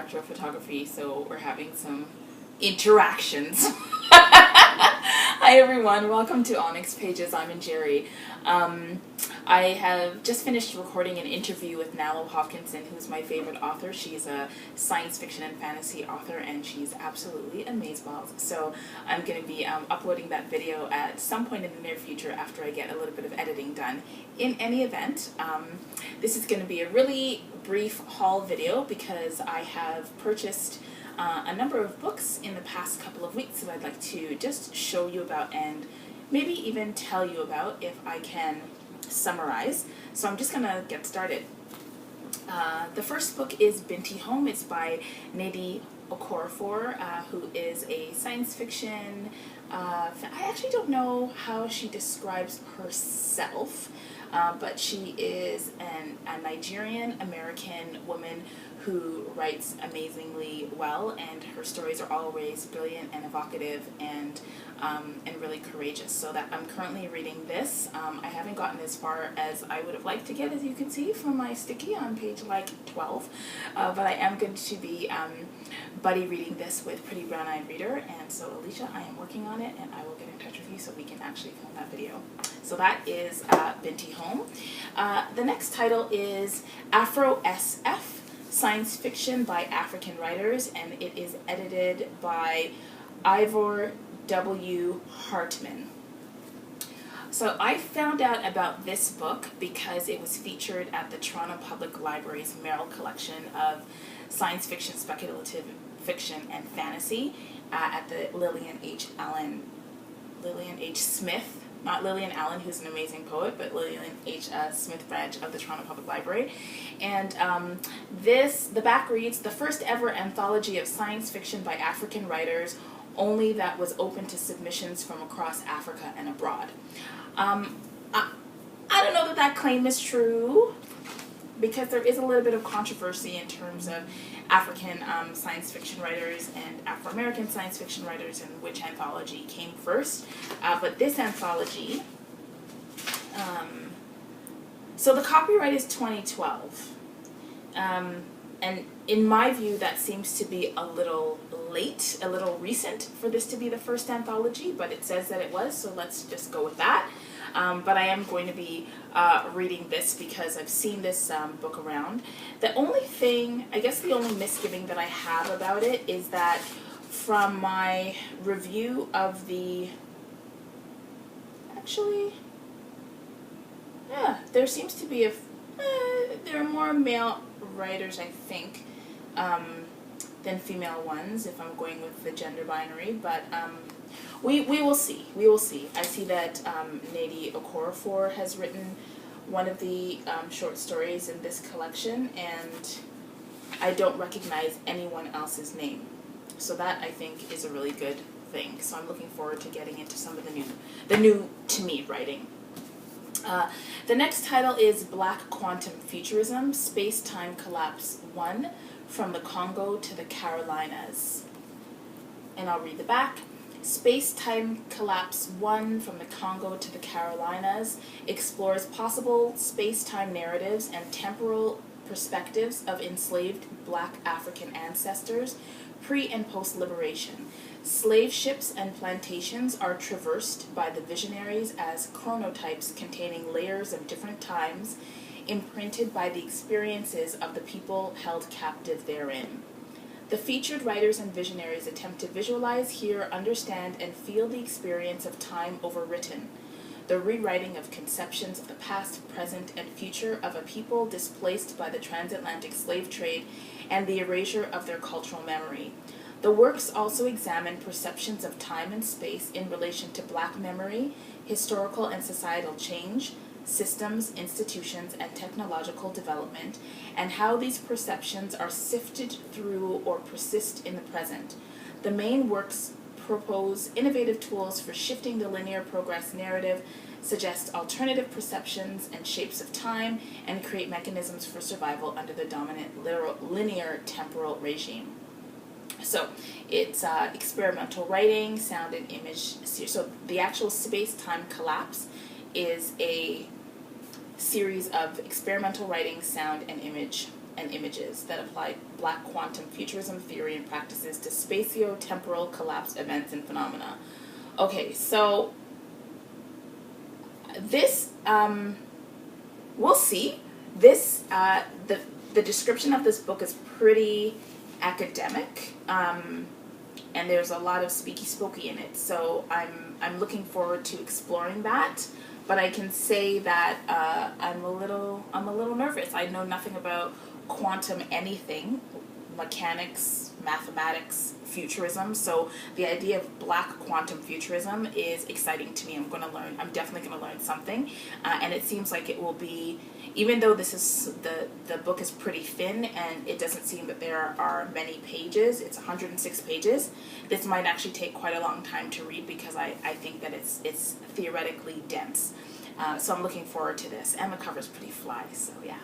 retrophotography, so we're having some interactions. Hi everyone, welcome to ONYX Pages. I'm in Jerry. I have just finished recording an interview with Raela Hopkinson, who's my favorite author. She's a science fiction and fantasy author, and she's absolutely amazeballs. So I'm going to be uploading that video at some point in the near future after I get a little bit of editing done. In any event, this is going to be a really brief haul video because I have purchased a number of books in the past couple of weeks that I'd like to just show you about and maybe even tell you about if I can summarize. So I'm just going to get started. The first book is Binti Home. It's by Binti Home, who is a science fiction. I actually don't know how she describes herself, but she is a Nigerian-American woman who writes amazingly well, and her stories are always brilliant and evocative and really courageous. So that I'm currently reading this. I haven't gotten as far as I would have liked to get, as you can see from my sticky on page like 12, but I am going to be buddy reading this with Pretty Brown Eyed Reader, and so Alicia, I am working on it, and I will get in touch with you so we can actually film that video. So that is Binti Home. The next title is Afro SF, science fiction by African writers, and it is edited by Ivor W. Hartman. So I found out about this book because it was featured at the Toronto Public Library's Merrill collection of science fiction, speculative fiction, and fantasy at the Lillian H. Smith, not Lillian Allen, who's an amazing poet, but Lillian H. Smith branch of the Toronto Public Library. And the back reads, the first ever anthology of science fiction by African writers, only that was open to submissions from across Africa and abroad. I don't know that claim is true, because there is a little bit of controversy in terms of African science fiction writers and Afro-American science fiction writers and which anthology came first. But this anthology, so the copyright is 2012. And in my view, that seems to be a little late, a little recent for this to be the first anthology, but it says that it was, so let's just go with that. But I am going to be reading this because I've seen this book around. The only thing, I guess the only misgiving that I have about it is that from my review of the, actually, yeah, there seems to be there are more male writers, I think, than female ones, if I'm going with the gender binary, but we will see. We will see. I see that Binti Home has written one of the short stories in this collection, and I don't recognize anyone else's name. So that, I think, is a really good thing. So I'm looking forward to getting into some of the new to me writing. The next title is Black Quantum Futurism, Space-Time Collapse 1, From the Congo to the Carolinas. And I'll read the back. Space-Time Collapse 1, From the Congo to the Carolinas, explores possible space-time narratives and temporal perspectives of enslaved Black African ancestors, pre- and post-liberation. Slave ships and plantations are traversed by the visionaries as chronotypes containing layers of different times, imprinted by the experiences of the people held captive therein. The featured writers and visionaries attempt to visualize, hear, understand, and feel the experience of time overwritten, the rewriting of conceptions of the past, present, and future of a people displaced by the transatlantic slave trade and the erasure of their cultural memory. The works also examine perceptions of time and space in relation to Black memory, historical and societal change, systems, institutions, and technological development, and how these perceptions are sifted through or persist in the present. The main works propose innovative tools for shifting the linear progress narrative, suggest alternative perceptions and shapes of time, and create mechanisms for survival under the dominant linear temporal regime. So it's experimental writing, sound and image. So the actual space-time collapse is a series of experimental writing, sound and image and images that apply black quantum futurism theory and practices to spatio-temporal collapse events and phenomena. Okay, so this, we'll see. This, the description of this book is pretty academic, and there's a lot of speaky-spooky in it, so I'm looking forward to exploring that. But I can say that I'm a little nervous. I know nothing about quantum anything, mechanics, mathematics, futurism. So the idea of black quantum futurism is exciting to me. I'm definitely going to learn something. And it seems like it will be, even though this is, the book is pretty thin and it doesn't seem that there are many pages, it's 106 pages, this might actually take quite a long time to read because I think that it's theoretically dense. So I'm looking forward to this. And the cover's pretty fly, so yeah.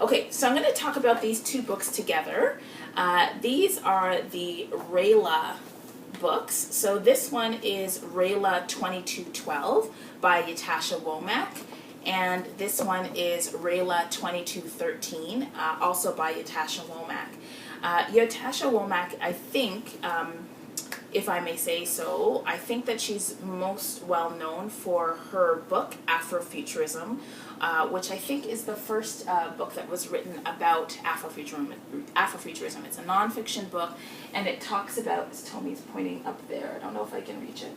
Okay, so I'm going to talk about these two books together. These are the Raela books. So this one is Raela 2212 by Ytasha Womack. And this one is Raela 2213, also by Ytasha Womack. Ytasha Womack, I think, if I may say so, I think that she's most well known for her book, Afrofuturism, which I think is the first book that was written about Afrofuturism. It's a nonfiction book, and it talks about, as Tommy's pointing up there, I don't know if I can reach it.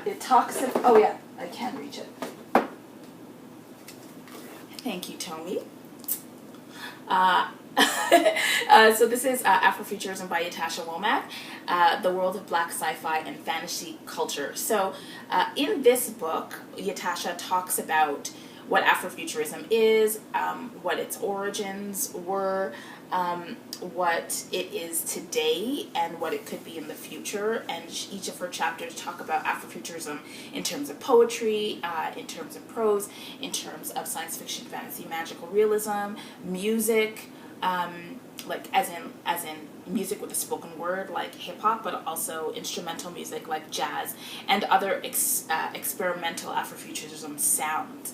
It talks about, oh yeah, I can reach it. Thank you, Tommy. So this is Afrofuturism by Ytasha Womack, the world of black sci-fi and fantasy culture. So in this book, Ytasha talks about what Afrofuturism is, what its origins were, what it is today, and what it could be in the future. And each of her chapters talk about Afrofuturism in terms of poetry, in terms of prose, in terms of science fiction, fantasy, magical realism, music, like as in music with a spoken word like hip hop, but also instrumental music like jazz and other experimental Afrofuturism sounds.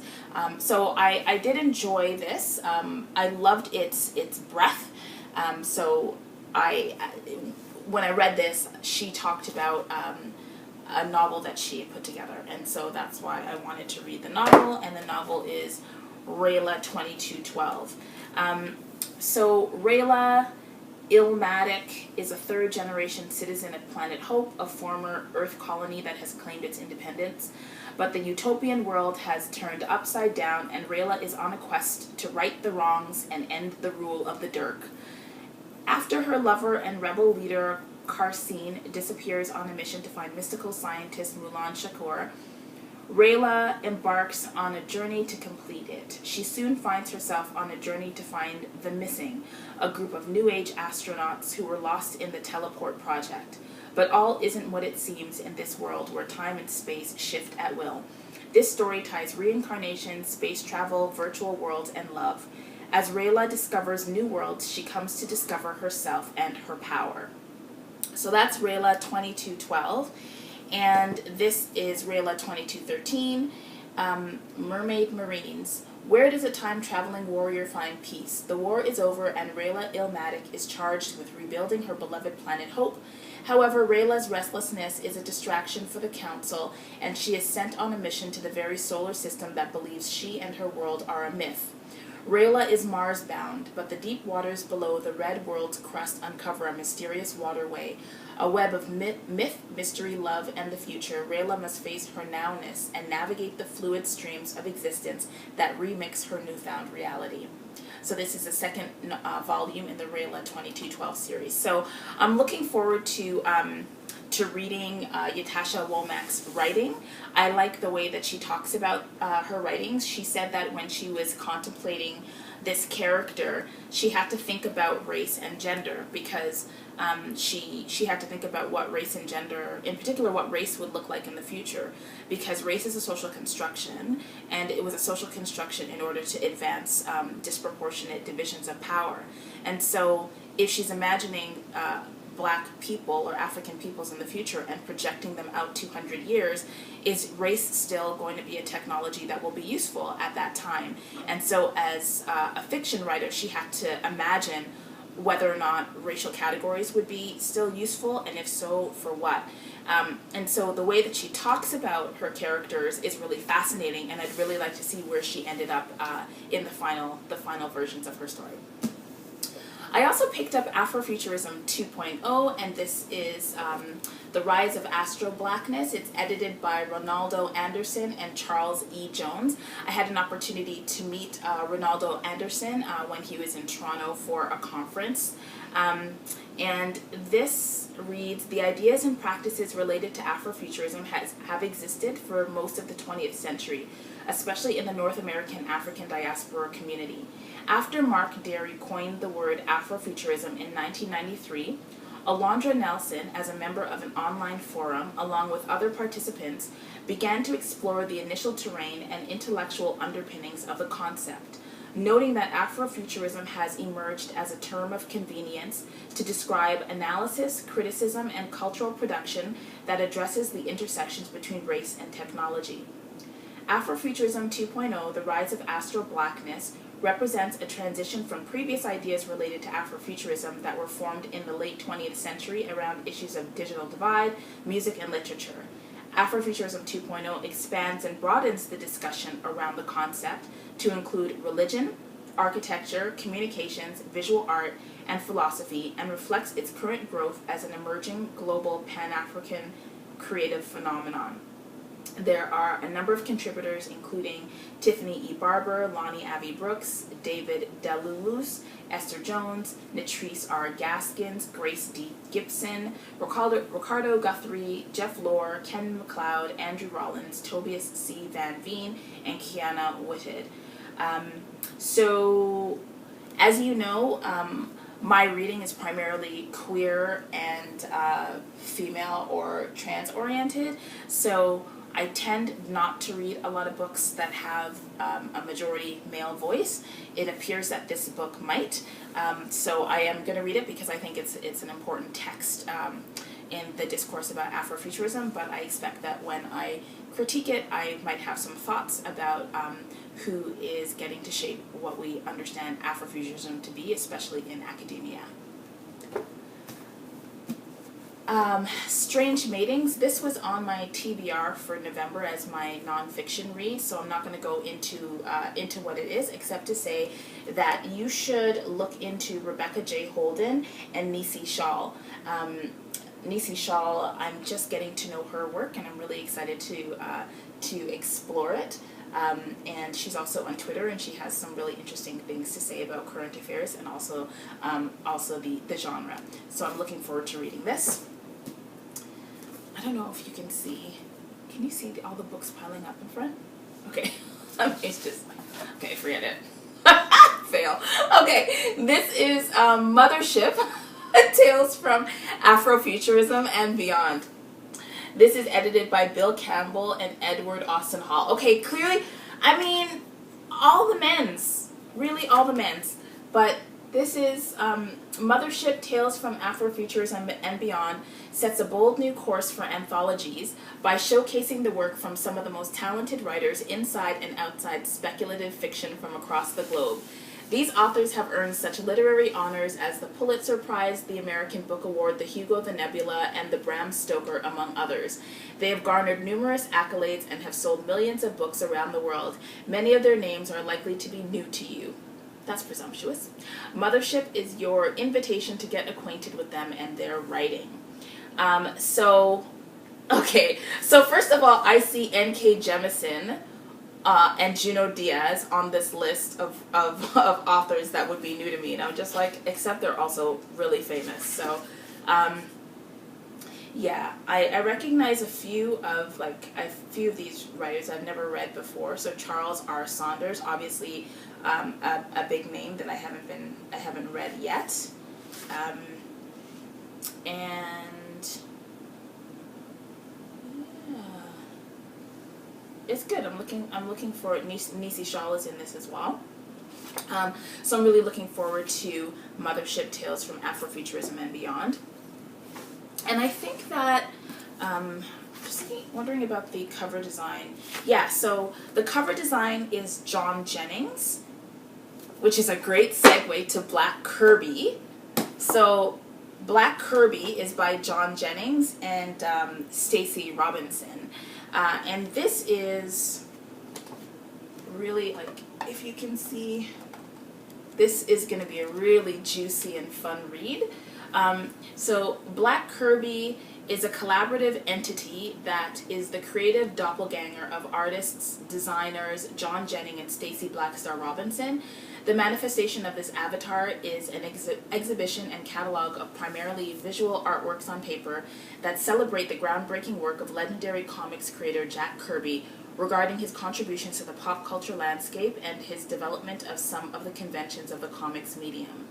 So I did enjoy this. I loved its breadth. So when I read this, she talked about a novel that she had put together, and so that's why I wanted to read the novel. And the novel is Raela 2212. So Raela Ilmatic is a third-generation citizen of Planet Hope, a former Earth colony that has claimed its independence. But the utopian world has turned upside down, and Raela is on a quest to right the wrongs and end the rule of the Dirk. After her lover and rebel leader Karseen disappears on a mission to find mystical scientist Mulan Shakur, Raela embarks on a journey to complete it. She soon finds herself on a journey to find the Missing, a group of New Age astronauts who were lost in the Teleport Project. But all isn't what it seems in this world where time and space shift at will. This story ties reincarnation, space travel, virtual worlds, and love. As Raela discovers new worlds, she comes to discover herself and her power. So that's Raela 2212. And this is Raela 2213, Mermaid Marines. Where does a time-traveling warrior find peace? The war is over, and Raela Ilmatic is charged with rebuilding her beloved planet Hope. However, Raela's restlessness is a distraction for the Council, and she is sent on a mission to the very solar system that believes she and her world are a myth. Raela is Mars-bound, but the deep waters below the red world's crust uncover a mysterious waterway, a web of myth, mystery, love, and the future. Raela must face her nowness and navigate the fluid streams of existence that remix her newfound reality. So this is the second volume in the Raela 2212 series. So I'm looking forward to reading Ytasha Womack's writing. I like the way that she talks about her writings. She said that when she was contemplating this character, she had to think about race and gender because she had to think about what race and gender, in particular what race would look like in the future, because race is a social construction, and it was a social construction in order to advance disproportionate divisions of power. And so if she's imagining Black people or African peoples in the future and projecting them out 200 years, is race still going to be a technology that will be useful at that time? And so as a fiction writer, she had to imagine whether or not racial categories would be still useful, and if so, for what. And so the way that she talks about her characters is really fascinating, and I'd really like to see where she ended up in the final versions of her story. I also picked up Afrofuturism 2.0, and this is The Rise of Astro Blackness. It's edited by Ronaldo Anderson and Charles E. Jones. I had an opportunity to meet Ronaldo Anderson when he was in Toronto for a conference. And this reads, the ideas and practices related to Afrofuturism have existed for most of the 20th century, especially in the North American African diaspora community. After Mark Derry coined the word Afrofuturism in 1993, Alondra Nelson, as a member of an online forum, along with other participants, began to explore the initial terrain and intellectual underpinnings of the concept, noting that Afrofuturism has emerged as a term of convenience to describe analysis, criticism, and cultural production that addresses the intersections between race and technology. Afrofuturism 2.0, The Rise of Astro Blackness, represents a transition from previous ideas related to Afrofuturism that were formed in the late 20th century around issues of digital divide, music, and literature. Afrofuturism 2.0 expands and broadens the discussion around the concept to include religion, architecture, communications, visual art, and philosophy, and reflects its current growth as an emerging global Pan-African creative phenomenon. There are a number of contributors, including Tiffany E. Barber, Lonnie Abbey Brooks, David Delulus, Esther Jones, Natrice R. Gaskins, Grace D. Gibson, Ricardo Guthrie, Jeff Lohr, Ken McLeod, Andrew Rollins, Tobias C. Van Veen, and Kiana Whitted. So, as you know, my reading is primarily queer and female or trans-oriented, so I tend not to read a lot of books that have a majority male voice. It appears that this book might, so I am going to read it because I think it's an important text in the discourse about Afrofuturism, but I expect that when I critique it, I might have some thoughts about who is getting to shape what we understand Afrofuturism to be, especially in academia. Strange Matings. This was on my TBR for November as my nonfiction read, so I'm not going to go into what it is, except to say that you should look into Rebecca J. Holden and Nisi Shawl. Nisi Shawl, I'm just getting to know her work, and I'm really excited to explore it. And she's also on Twitter, and she has some really interesting things to say about current affairs and also the genre. So I'm looking forward to reading this. I don't know if you can see. Can you see all the books piling up in front? Okay. It's just, okay, forget it. Fail. Okay, this is Mothership Tales from Afrofuturism and Beyond. This is edited by Bill Campbell and Edward Austin Hall. Okay, clearly, I mean, all the men's. Really all the men's. But this is Mothership Tales from Afrofuturism and Beyond sets a bold new course for anthologies by showcasing the work from some of the most talented writers inside and outside speculative fiction from across the globe. These authors have earned such literary honors as the Pulitzer Prize, the American Book Award, the Hugo, the Nebula, and the Bram Stoker, among others. They have garnered numerous accolades and have sold millions of books around the world. Many of their names are likely to be new to you. That's presumptuous. Mothership is your invitation to get acquainted with them and their writing. So first of all, I see N.K. Jemisin and Junot Diaz on this list of authors that would be new to me, and I'm just like, except they're also really famous. So, yeah, I recognize a few of these writers I've never read before. So Charles R. Saunders, obviously, a big name that I haven't read yet, and. It's good. I'm looking for it. Nisi Shawl is in this as well. So I'm really looking forward to Mothership Tales from Afrofuturism and Beyond. And I think that, just wondering about the cover design. Yeah, so the cover design is John Jennings, which is a great segue to Black Kirby. So Black Kirby is by John Jennings and Stacey Robinson. And this is really, like, if you can see, this is going to be a really juicy and fun read. So Black Kirby is a collaborative entity that is the creative doppelganger of artists, designers John Jennings and Stacey Blackstar Robinson. The manifestation of this avatar is an exhibition and catalog of primarily visual artworks on paper that celebrate the groundbreaking work of legendary comics creator Jack Kirby regarding his contributions to the pop culture landscape and his development of some of the conventions of the comics medium.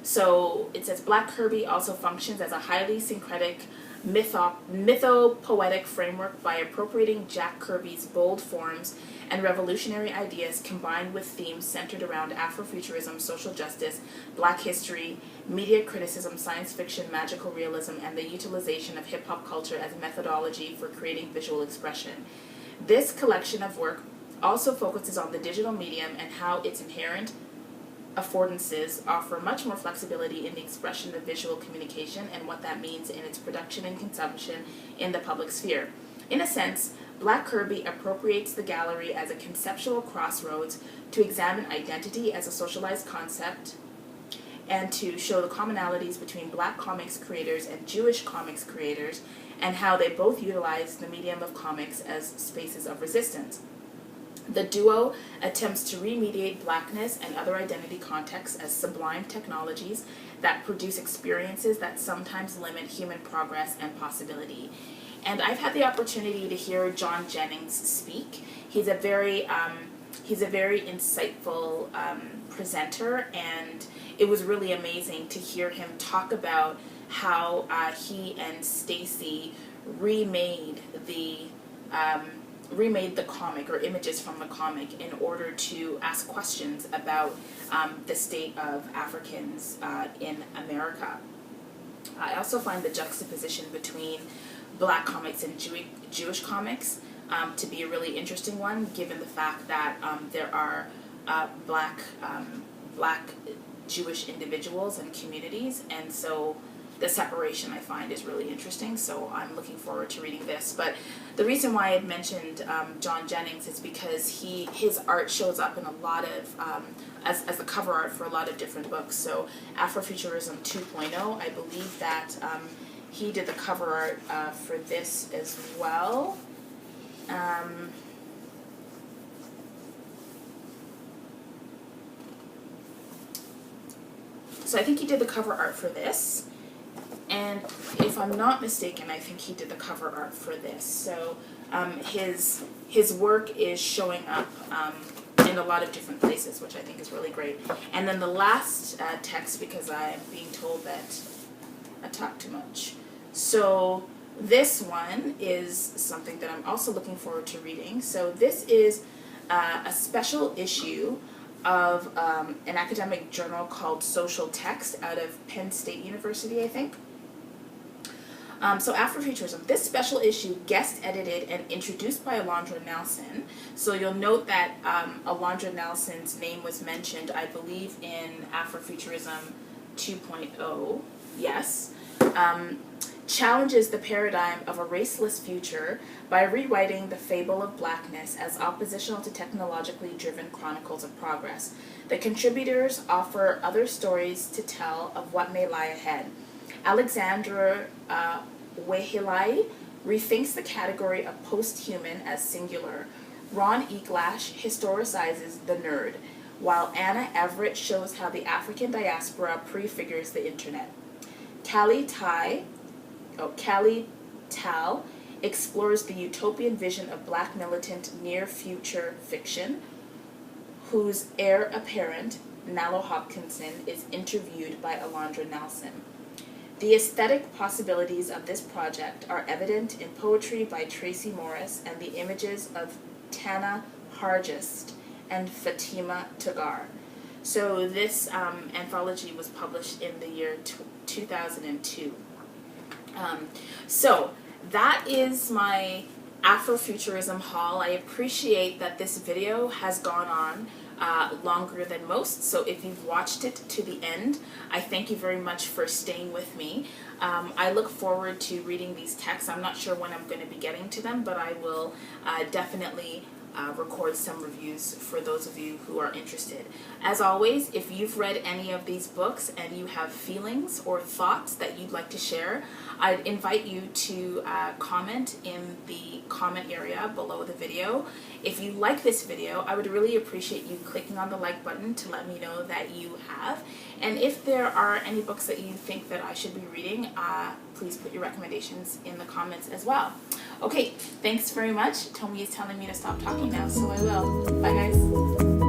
So it says Black Kirby also functions as a highly syncretic mytho-poetic framework by appropriating Jack Kirby's bold forms and revolutionary ideas combined with themes centered around Afrofuturism, social justice, Black history, media criticism, science fiction, magical realism, and the utilization of hip-hop culture as a methodology for creating visual expression. This collection of work also focuses on the digital medium and how its inherent affordances offer much more flexibility in the expression of visual communication and what that means in its production and consumption in the public sphere. In a sense, Black Kirby appropriates the gallery as a conceptual crossroads to examine identity as a socialized concept and to show the commonalities between Black comics creators and Jewish comics creators and how they both utilize the medium of comics as spaces of resistance. The duo attempts to remediate Blackness and other identity contexts as sublime technologies that produce experiences that sometimes limit human progress and possibility. And I've had the opportunity to hear John Jennings speak. He's a very insightful presenter, and it was really amazing to hear him talk about how he and Stacey remade the comic or images from the comic in order to ask questions about the state of Africans in America. I also find the juxtaposition between Black comics and Jewish comics to be a really interesting one, given the fact that there are Black Jewish individuals and communities, and so the separation I find is really interesting, so I'm looking forward to reading this. But the reason why I had mentioned John Jennings is because his art shows up in a lot of, as the cover art for a lot of different books. So Afrofuturism 2.0, I believe that he did the cover art for this as well. So I think he did the cover art for this. And if I'm not mistaken, I think he did the cover art for this. So his work is showing up in a lot of different places, which I think is really great. And then the last text, because I'm being told that I talk too much. So this one is something that I'm also looking forward to reading. So this is a special issue of an academic journal called Social Text out of Penn State University, I think. So Afrofuturism, this special issue guest edited and introduced by Alondra Nelson. So you'll note that Alondra Nelson's name was mentioned, I believe, in Afrofuturism 2.0, yes. Challenges the paradigm of a raceless future by rewriting the fable of Blackness as oppositional to technologically driven chronicles of progress. The contributors offer other stories to tell of what may lie ahead. Alexandra Wehilai rethinks the category of post-human as singular. Ron Eaglash historicizes the nerd, while Anna Everett shows how the African diaspora prefigures the internet. Callie Tal explores the utopian vision of Black militant near-future fiction, whose heir apparent, Nalo Hopkinson, is interviewed by Alondra Nelson. The aesthetic possibilities of this project are evident in poetry by Tracy Morris and the images of Tana Hargist and Fatima Tagar. So this anthology was published in the year 2002. So that is my Afrofuturism haul. I appreciate that this video has gone on longer than most, so if you've watched it to the end, I thank you very much for staying with me. I look forward to reading these texts. I'm not sure when I'm going to be getting to them, but I will definitely record some reviews for those of you who are interested. As always, if you've read any of these books and you have feelings or thoughts that you'd like to share, I'd invite you to comment in the comment area below the video. If you like this video, I would really appreciate you clicking on the like button to let me know that you have. And if there are any books that you think that I should be reading, please put your recommendations in the comments as well. Okay, thanks very much. Tomi is telling me to stop talking now, so I will. Bye, guys.